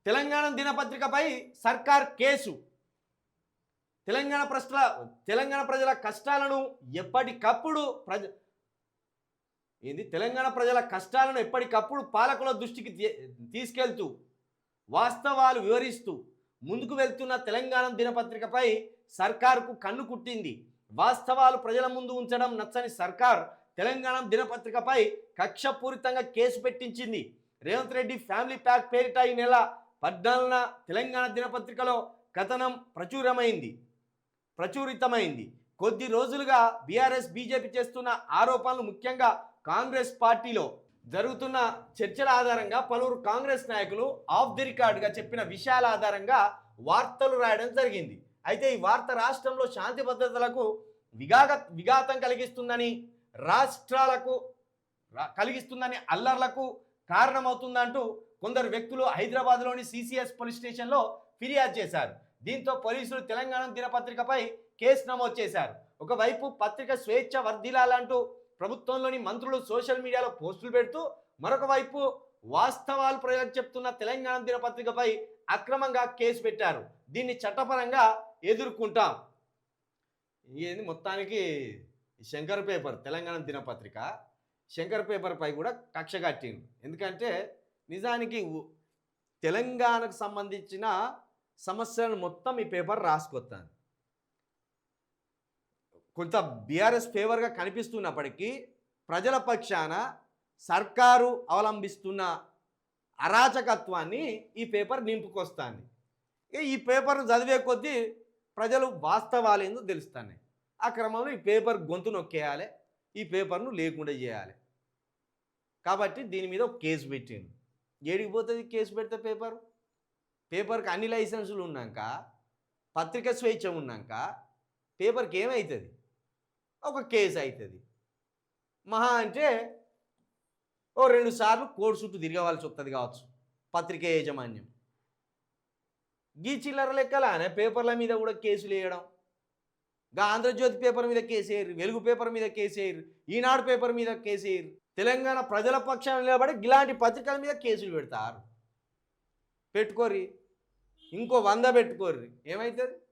తెలంగాణ దినపత్రికపై సర్కార్ కేసు. తెలంగాణ ప్రజల కష్టాలను ఎప్పటికప్పుడు తెలంగాణ ప్రజల కష్టాలను ఎప్పటికప్పుడు పాలకుల దృష్టికి తీసుకెళ్తూ వాస్తవాలు వివరిస్తూ ముందుకు వెళ్తున్న తెలంగాణ దినపత్రికపై సర్కారుకు కన్ను కుట్టింది. వాస్తవాలు ప్రజల ముందు ఉంచడం నచ్చని సర్కార్ తెలంగాణ దినపత్రికపై కక్షపూరితంగా కేసు పెట్టించింది. రేవంత్ రెడ్డి ఫ్యామిలీ ప్యాక్ పేరిట ఈ నెల 14న తెలంగాణ దినపత్రికలో కథనం ప్రచురితమైంది. కొద్ది రోజులుగా బీఆర్ఎస్ బీజేపీ చేస్తున్న ఆరోపణలు, ముఖ్యంగా కాంగ్రెస్ పార్టీలో జరుగుతున్న చర్చల ఆధారంగా పలువురు కాంగ్రెస్ నాయకులు ఆఫ్ ది రికార్డ్గా చెప్పిన విషయాల ఆధారంగా వార్తలు రాయడం జరిగింది. అయితే ఈ వార్త రాష్ట్రంలో శాంతి భద్రతలకు విఘాతం కలిగిస్తుందని, రాష్ట్రాలకు కలిగిస్తుందని, అల్లర్లకు కారణమవుతుందంటూ కొందరు వ్యక్తులు హైదరాబాద్లోని సిసిఎస్ పోలీస్ స్టేషన్లో ఫిర్యాదు చేశారు. దీంతో పోలీసులు తెలంగాణ దినపత్రికపై కేసు నమోదు చేశారు. ఒకవైపు పత్రిక స్వేచ్ఛ వర్ధిల్లాలంటూ ప్రభుత్వంలోని మంత్రులు సోషల్ మీడియాలో పోస్టులు పెడుతూ, మరొక వైపు వాస్తవాలు ప్రజలకు చెప్తున్న తెలంగాణ దినపత్రికపై అక్రమంగా కేసు పెట్టారు. దీన్ని చట్టపరంగా ఎదుర్కొంటాం. ఇది మొత్తానికి శంకర్ పేపర్, తెలంగాణ దినపత్రిక శంకర్ పేపర్పై కూడా కక్ష కట్టింది. ఎందుకంటే నిజానికి తెలంగాణకు సంబంధించిన సమస్యలను మొత్తం ఈ పేపర్ రాసుకొస్తాను. కొంత బీఆర్ఎస్ ఫేవర్గా కనిపిస్తున్నప్పటికీ ప్రజల పక్షాన సర్కారు అవలంబిస్తున్న అరాచకత్వాన్ని ఈ పేపర్ నింపుకొస్తాను. ఈ పేపర్ను చదివే కొద్దీ ప్రజలు వాస్తవాలు ఏందో తెలుస్తాయి. ఆ క్రమంలో ఈ పేపర్ గొంతు నొక్కేయాలి, ఈ పేపర్ను లేకుండా చేయాలి. కాబట్టి దీని మీద ఒక కేసు పెట్టింది. ఏడికి పోతుంది కేసు పెడితే? పేపర్కి అన్ని లైసెన్సులు ఉన్నాక, పత్రిక స్వేచ్ఛ ఉన్నాక పేపర్కి ఏమవుతుంది? ఒక కేసు అవుతుంది. మహా అంటే ఓ 2 సార్లు కోర్టు చుట్టూ తిరగవలసి వస్తుంది కావచ్చు పత్రిక యాజమాన్యం. గీ చిల్లర లెక్కలానే పేపర్ల మీద కూడా కేసులు వేయడం. ఆంధ్రజ్యోతి పేపర్ మీద కేసు వేయరు, వెలుగు పేపర్ మీద కేసు వేయరు, ఈనాడు పేపర్ మీద కేసు వేయరు. తెలంగాణ ప్రజల పక్షాన నిలబడి ఇలాంటి పత్రికల మీద కేసులు పెడతారు. పెట్టుకోరి, ఇంకో 100 పెట్టుకోర్రి, ఏమవుతుంది?